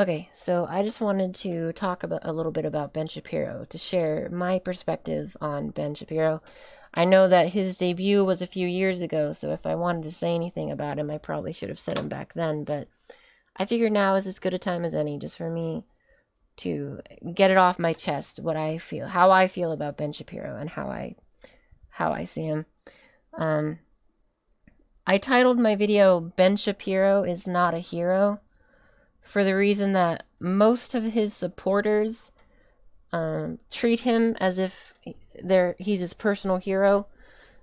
Okay, so I just wanted to talk about a little bit about Ben Shapiro, to share my perspective on Ben Shapiro. I know that his debut was a few years ago, so if I wanted to say anything about him, I probably should have said him back then, but I figure now is as good a time as any just for me to get it off my chest, what I feel, how I feel about Ben Shapiro and how I see him. Um I titled my video Ben Shapiro is not a hero for the reason that most of his supporters treat him as if he's his personal hero.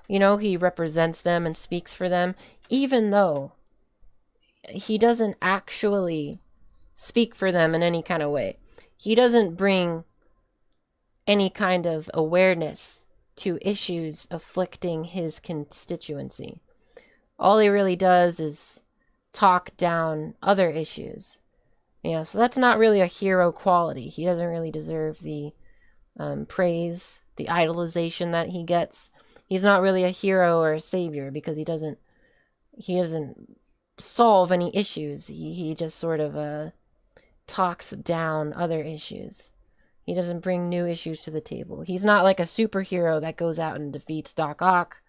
You know, he represents them and speaks for them, even though he doesn't actually speak for them in any kind of way. He doesn't bring any kind of awareness to issues afflicting his constituency. All he really does is talk down other issues. Yeah, so that's not really a hero quality. He doesn't really deserve the praise, the idolization that he gets. He's not really a hero or a savior because he doesn't solve any issues. He just sort of talks down other issues. He doesn't bring new issues to the table. He's not like a superhero that goes out and defeats Doc Ock.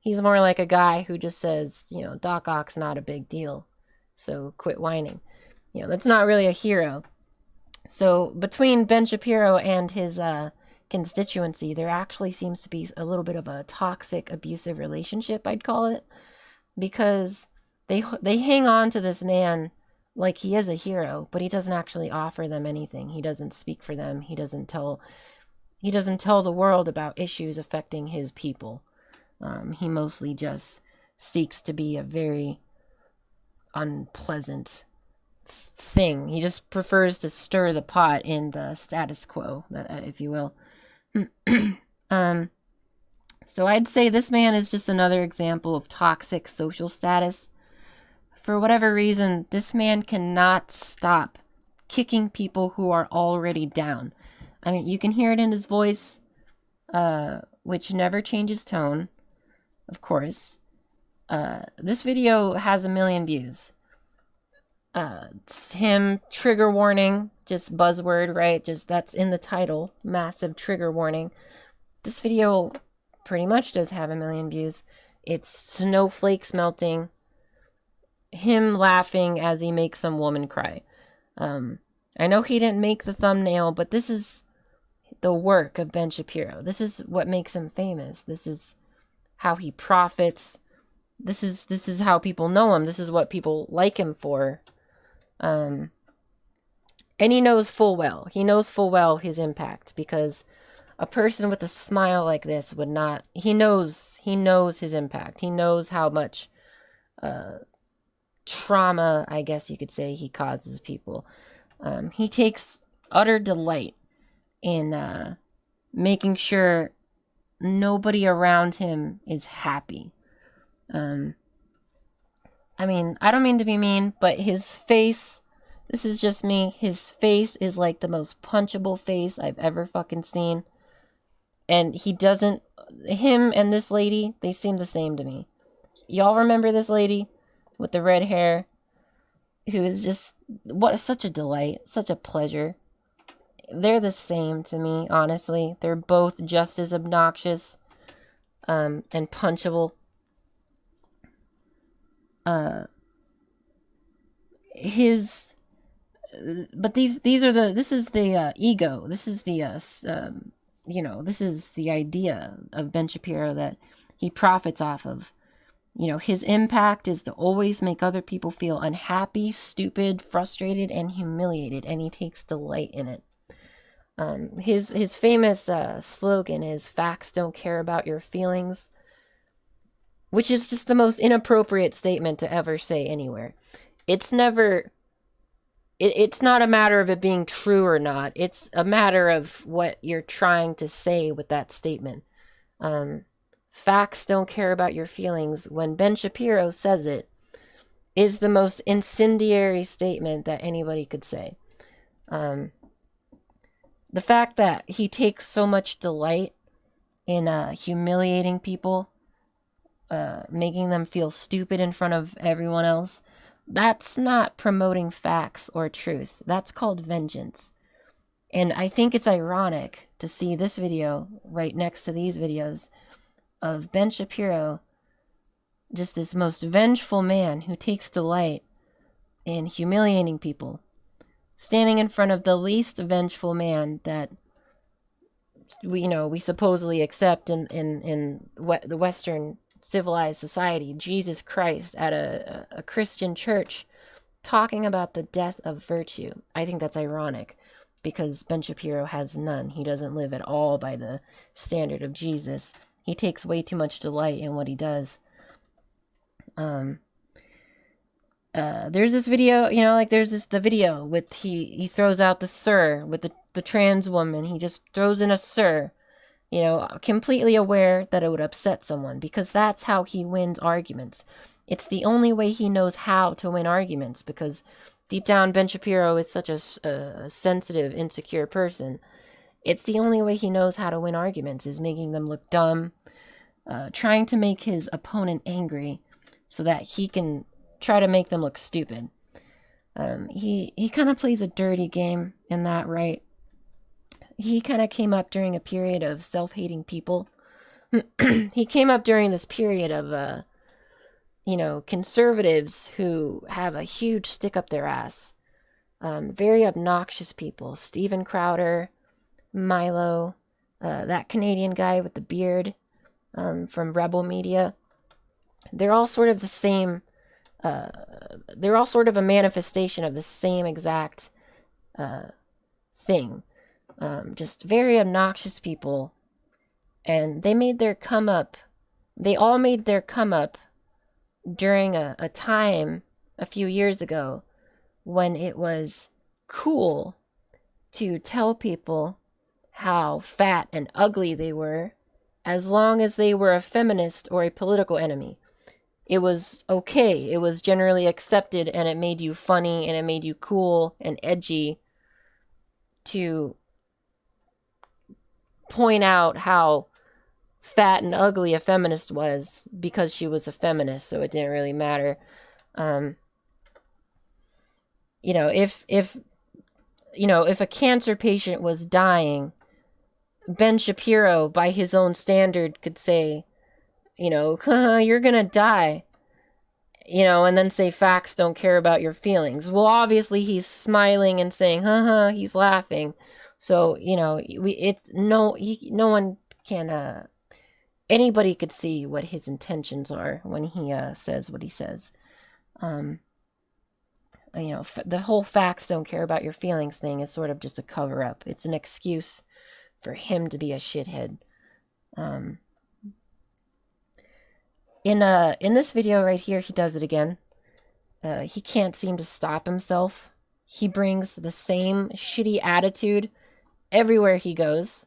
He's more like a guy who just says, Doc Ock's not a big deal, so quit whining. That's not really a hero. So between Ben Shapiro and his constituency, there actually seems to be a little bit of a toxic, abusive relationship, I'd call it, because they hang on to this man like he is a hero, but he doesn't actually offer them anything. He doesn't speak for them. He doesn't tell the world about issues affecting his people. He mostly just seeks to be a very unpleasant thing. He just prefers to stir the pot in the status quo, if you will. So I'd say this man is just another example of toxic social status. For whatever reason, this man cannot stop kicking people who are already down. I mean, you can hear it in his voice, which never changes tone, of course. This video has 1 million views. It's him, trigger warning, just buzzword, right? Just that's in the title, massive trigger warning. This video pretty much does have 1 million views. It's snowflakes melting, him laughing as he makes some woman cry. I know he didn't make the thumbnail, but this is the work of Ben Shapiro. This is what makes him famous. This is how he profits. This is how people know him. This is what people like him for. And he knows full well. He knows full well his impact, because a person with a smile like this would not. He knows his impact. He knows how much trauma, I guess you could say, he causes people. He takes utter delight in making sure nobody around him is happy. I mean, I don't mean to be mean, but his face, this is just me, his face is like the most punchable face I've ever fucking seen. And him and this lady, they seem the same to me. Y'all remember this lady with the red hair, who is just, such a delight, such a pleasure. They're the same to me, honestly. They're both just as obnoxious and punchable. But this is the ego. This is the this is the idea of Ben Shapiro that he profits off of. His impact is to always make other people feel unhappy, stupid, frustrated, and humiliated, and he takes delight in it. His famous slogan is "Facts don't care about your feelings," which is just the most inappropriate statement to ever say anywhere. It's never. It's not a matter of it being true or not. It's a matter of what you're trying to say with that statement. Facts don't care about your feelings, when Ben Shapiro says it, is the most incendiary statement that anybody could say. The fact that he takes so much delight in humiliating people, making them feel stupid in front of everyone else, That's not promoting facts or truth. That's called vengeance. And I think it's ironic to see this video right next to these videos of Ben Shapiro, just this most vengeful man who takes delight in humiliating people, standing in front of the least vengeful man that we supposedly accept in the Western civilized society, Jesus Christ, at a Christian church, talking about the death of virtue. I think that's ironic, because Ben Shapiro has none. He doesn't live at all by the standard of Jesus. He takes way too much delight in what he does. There's this video, there's the video with he throws out the sir with the trans woman. He just throws in a sir, completely aware that it would upset someone, because that's how he wins arguments. It's the only way he knows how to win arguments, because deep down, Ben Shapiro is such a sensitive, insecure person. It's the only way he knows how to win arguments, is making them look dumb, trying to make his opponent angry so that he can try to make them look stupid. He kind of plays a dirty game in that, right? He kind of came up during a period of self-hating people. He came up during this period of, conservatives who have a huge stick up their ass. Very obnoxious people. Steven Crowder, Milo, that Canadian guy with the beard from Rebel Media. They're all sort of the same. They're all sort of a manifestation of the same exact thing. Just very obnoxious people. And they made their come up. They all made their come up during a time a few years ago when it was cool to tell people how fat and ugly they were, as long as they were a feminist or a political enemy. It was okay. It was generally accepted, and it made you funny, and it made you cool and edgy to point out how fat and ugly a feminist was, because she was a feminist, so it didn't really matter. If a cancer patient was dying, Ben Shapiro, by his own standard, could say, you're gonna die, and then say facts don't care about your feelings. Well, obviously he's smiling and saying, he's laughing. So, no one can, anybody could see what his intentions are when he says what he says. The whole facts don't care about your feelings thing is sort of just a cover up. It's an excuse for him to be a shithead. In this video right here, he does it again. He can't seem to stop himself. He brings the same shitty attitude everywhere he goes.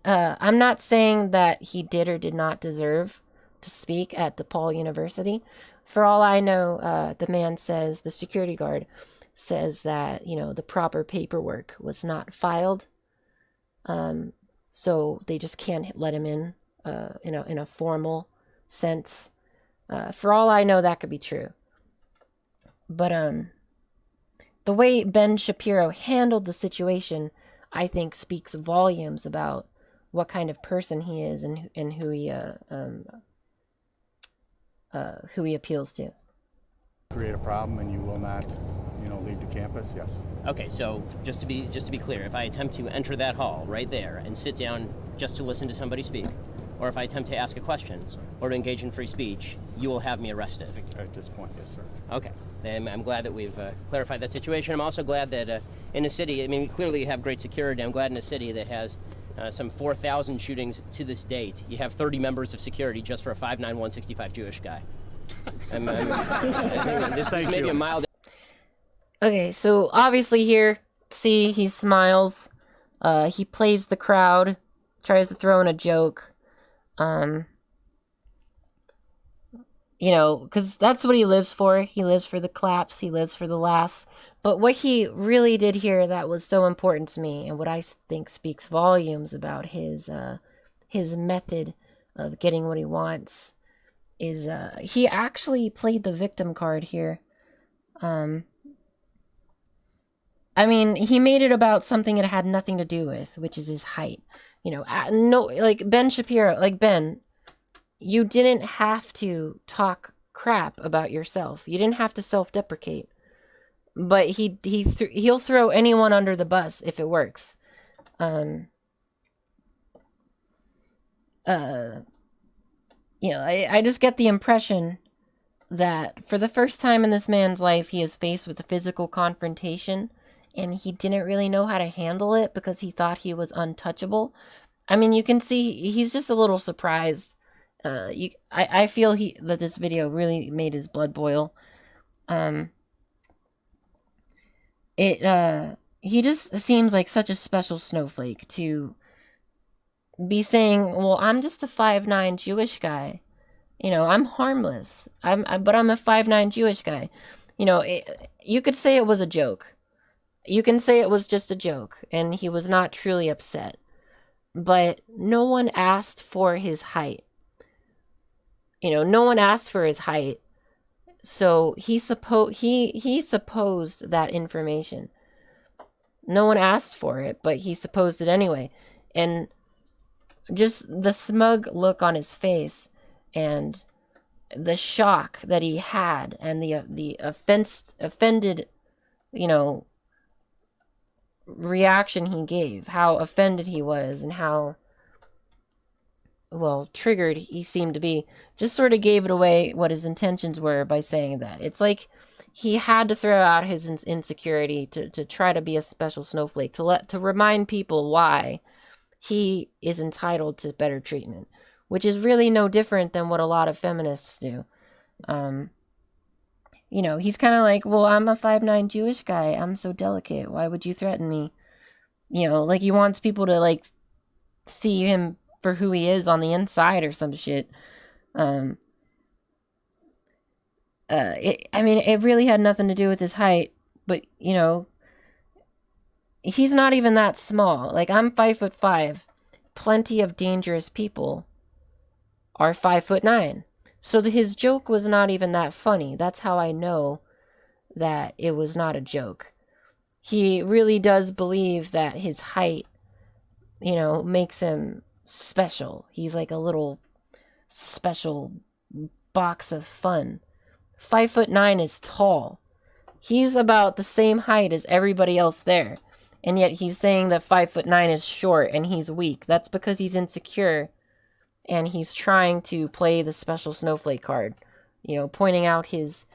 I'm not saying that he did or did not deserve to speak at DePaul University. For all I know, the man says, the security guard says that, the proper paperwork was not filed. So they just can't let him in a formal sense. For all I know, that could be true. But the way Ben Shapiro handled the situation, I think, speaks volumes about what kind of person he is and who he appeals to. Create a problem, and you will not, leave the campus. Yes. Okay, so just to be clear, if I attempt to enter that hall right there and sit down just to listen to somebody speak, or if I attempt to ask a question or to engage in free speech, you will have me arrested. At this point, yes, sir. Okay. And I'm glad that we've clarified that situation. I'm also glad that in a city, clearly you have great security. I'm glad in a city that has some 4,000 shootings to this date, you have 30 members of security just for a 5'9", 165 Jewish guy. This is maybe a mild... Okay, so obviously here, see, he smiles. He plays the crowd, tries to throw in a joke. Because that's what he lives for. He lives for the claps. He lives for the laughs. But what he really did here that was so important to me, and what I think speaks volumes about his method of getting what he wants, is he actually played the victim card here. I mean, he made it about something it had nothing to do with, which is his height. No, like Ben Shapiro, like Ben, you didn't have to talk crap about yourself. You didn't have to self-deprecate. But he'll throw anyone under the bus if it works. I just get the impression that for the first time in this man's life, he is faced with a physical confrontation, and he didn't really know how to handle it because he thought he was untouchable. I mean, you can see he's just a little surprised. I feel that this video really made his blood boil. He just seems like such a special snowflake to be saying, well, I'm just a 5'9" Jewish guy. I'm harmless. But I'm a 5'9" Jewish guy. You could say it was a joke. You can say it was just a joke, and he was not truly upset. But no one asked for his height. No one asked for his height. So he supposed that information. No one asked for it, but he supposed it anyway. And just the smug look on his face and the shock that he had and the offended, reaction he gave, how offended he was and how, well, triggered he seemed to be, just sort of gave it away what his intentions were by saying that. It's like he had to throw out his insecurity to try to be a special snowflake, to remind people why he is entitled to better treatment, which is really no different than what a lot of feminists do. He's kind of like, well, I'm a 5'9" Jewish guy. I'm so delicate. Why would you threaten me? Like he wants people to like see him for who he is on the inside or some shit. It really had nothing to do with his height, but he's not even that small. Like, I'm 5'5". Plenty of dangerous people are 5'9". So his joke was not even that funny. That's how I know that it was not a joke. He really does believe that his height, makes him special. He's like a little special box of fun. 5'9" is tall. He's about the same height as everybody else there. And yet he's saying that 5'9" is short and he's weak. That's because he's insecure. And he's trying to play the special snowflake card, pointing out his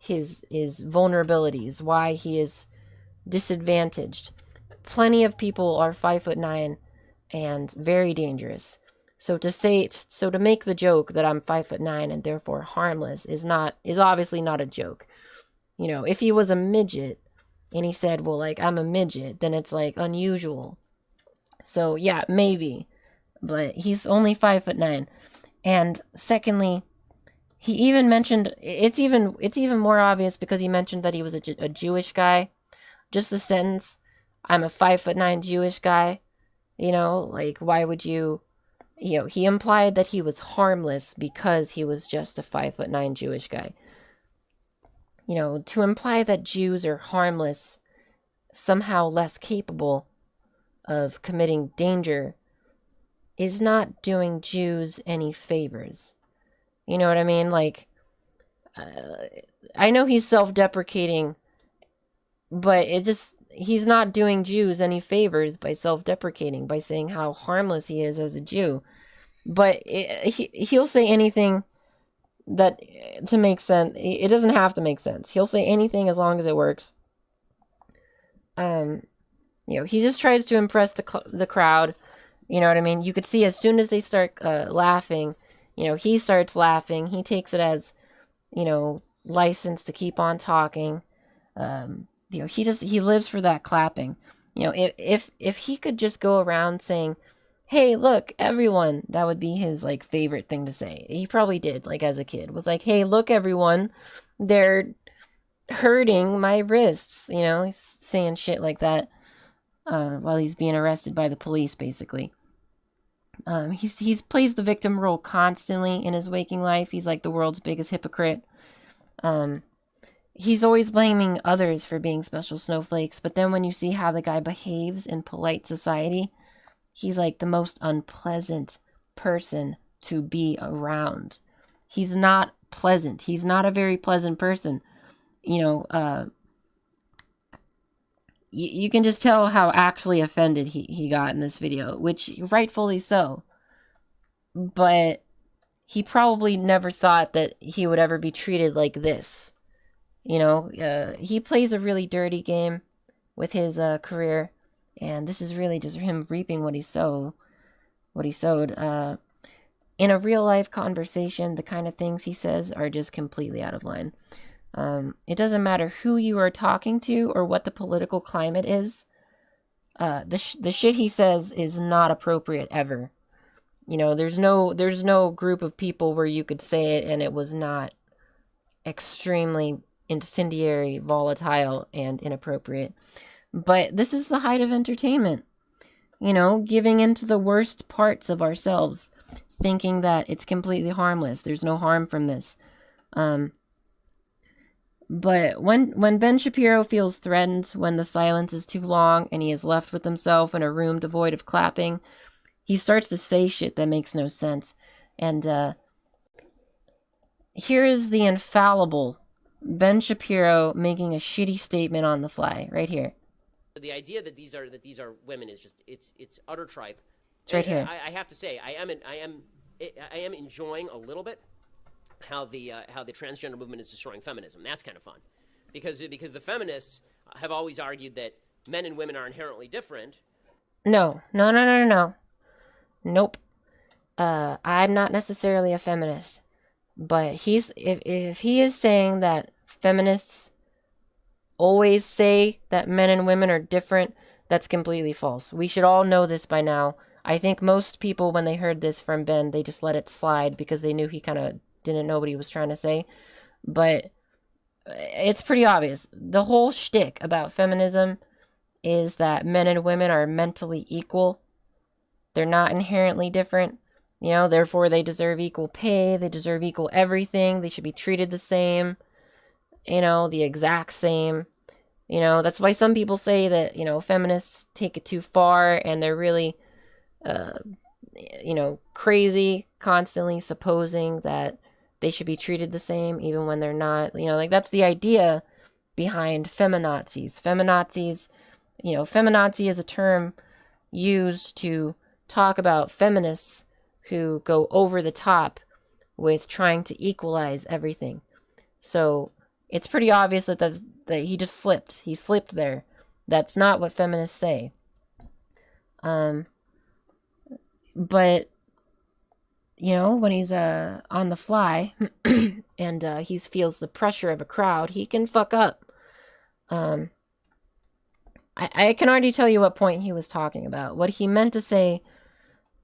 vulnerabilities, why he is disadvantaged. Plenty of people are 5'9" and very dangerous. So to make the joke that I'm 5'9" and therefore harmless is obviously not a joke. If he was a midget and he said, well, like, I'm a midget, then it's like unusual. So yeah, maybe. But he's only 5'9". And secondly, he even mentioned, it's even more obvious because he mentioned that he was a Jewish guy. Just the sentence, I'm a 5'9" Jewish guy. Like, why would you, he implied that he was harmless because he was just a 5'9" Jewish guy. To imply that Jews are harmless, somehow less capable of committing danger, is not doing Jews any favors. You know what I mean? Like, I know he's self-deprecating, but he's not doing Jews any favors by self-deprecating, by saying how harmless he is as a Jew. But he'll say anything that to make sense. It doesn't have to make sense. He'll say anything as long as it works. He just tries to impress the crowd. You know what I mean? You could see as soon as they start laughing, he starts laughing. He takes it as, license to keep on talking. He lives for that clapping. If he could just go around saying, hey, look, everyone, that would be his like favorite thing to say. He probably did, like, as a kid, was like, hey, look, everyone, they're hurting my wrists. He's saying shit like that while he's being arrested by the police, basically. He's plays the victim role constantly in his waking life. He's like the world's biggest hypocrite. He's always blaming others for being special snowflakes, but then when you see how the guy behaves in polite society, he's like the most unpleasant person to be around. He's not pleasant. He's not a very pleasant person. You know, you can just tell how actually offended he got in this video, which rightfully so. But he probably never thought that he would ever be treated like this. You know, he plays a really dirty game with his career, and this is really just him reaping what he sowed. In a real life conversation, the kind of things he says are just completely out of line. It doesn't matter who you are talking to or what the political climate is. The shit he says is not appropriate ever. You know, there's no group of people where you could say it and it was not extremely incendiary, volatile, and inappropriate. But this is the height of entertainment. You know, giving into the worst parts of ourselves, thinking that it's completely harmless. There's no harm from this. But when Ben Shapiro feels threatened, when the silence is too long and he is left with himself in a room devoid of clapping, he starts to say shit that makes no sense. And here is the infallible Ben Shapiro making a shitty statement on the fly, right here. The idea that these are women is just it's utter tripe. It's right here. I have to say I am enjoying a little bit how the transgender movement is destroying feminism. That's kind of fun, because the feminists have always argued that men and women are inherently different. No. Nope. I'm not necessarily a feminist, but if he is saying that feminists always say that men and women are different, that's completely false. We should all know this by now. I think most people, when they heard this from Ben, they just let it slide because they knew he kind of didn't know what he was trying to say. But it's pretty obvious. The whole shtick about feminism is that men and women are mentally equal. They're not inherently different. You know, therefore they deserve equal pay. They deserve equal everything. They should be treated the same. You know, the exact same. You know, that's why some people say that, you know, feminists take it too far and they're really, you know, crazy, constantly supposing that they should be treated the same even when they're not. You know, like that's the idea behind feminazis. Feminazis, you know, feminazi is a term used to talk about feminists who go over the top with trying to equalize everything. So it's pretty obvious that he just slipped. He slipped there. That's not what feminists say. But you know, when he's on the fly and he feels the pressure of a crowd, he can fuck up. I can already tell you what point he was talking about. What he meant to say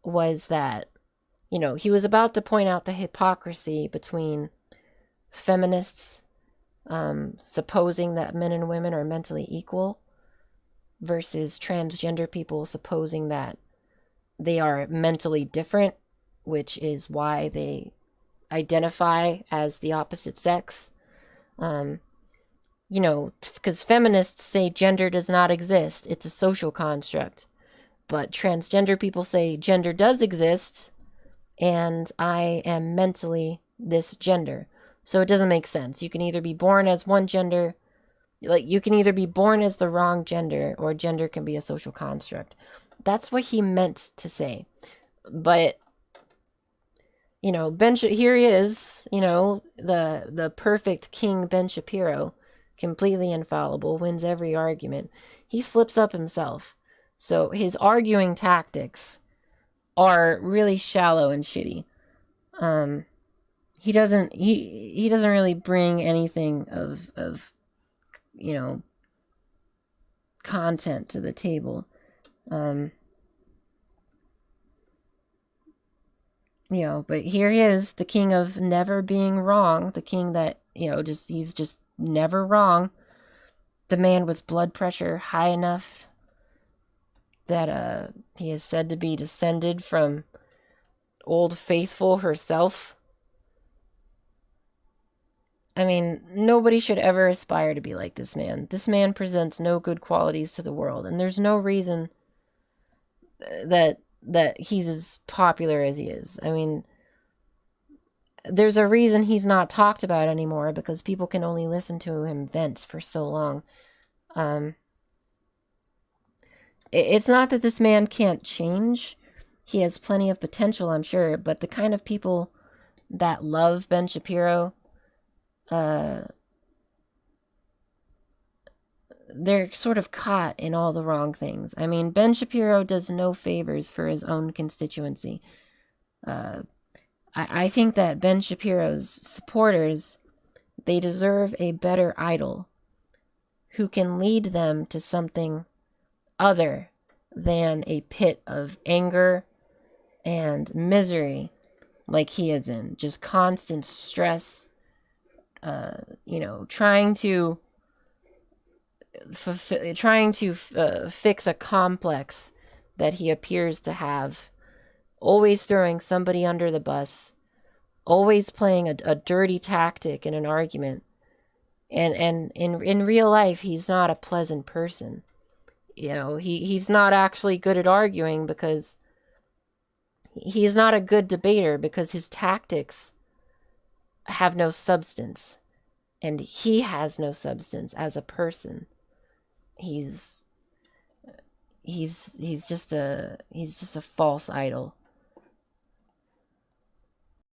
was that, you know, he was about to point out the hypocrisy between feminists supposing that men and women are mentally equal versus transgender people supposing that they are mentally different, which is why they identify as the opposite sex. You know, because feminists say gender does not exist. It's a social construct. But transgender people say gender does exist, and I am mentally this gender. So it doesn't make sense. You can either be born as one gender, like you can either be born as the wrong gender, or gender can be a social construct. That's what he meant to say. But, you know, here he is, you know, the perfect King Ben Shapiro, completely infallible, wins every argument. He slips up himself. So his arguing tactics are really shallow and shitty. He doesn't really bring anything of you know, content to the table. You know, but here he is, the king of never being wrong, the king that, you know, he's just never wrong. The man with blood pressure high enough that he is said to be descended from Old Faithful herself. I mean, nobody should ever aspire to be like this man. This man presents no good qualities to the world, and there's no reason that he's as popular as he is. I mean, there's a reason he's not talked about anymore, because people can only listen to him vent for so long. It's not that this man can't change. He has plenty of potential, I'm sure, but the kind of people that love Ben Shapiro, they're sort of caught in all the wrong things. I mean, Ben Shapiro does no favors for his own constituency. I think that Ben Shapiro's supporters, they deserve a better idol who can lead them to something other than a pit of anger and misery like he is in. Just constant stress, trying to fix a complex that he appears to have, always throwing somebody under the bus, always playing a dirty tactic in an argument. And in real life, he's not a pleasant person. He's not actually good at arguing, because he's not a good debater, because his tactics have no substance, and he has no substance as a person. He's just a false idol.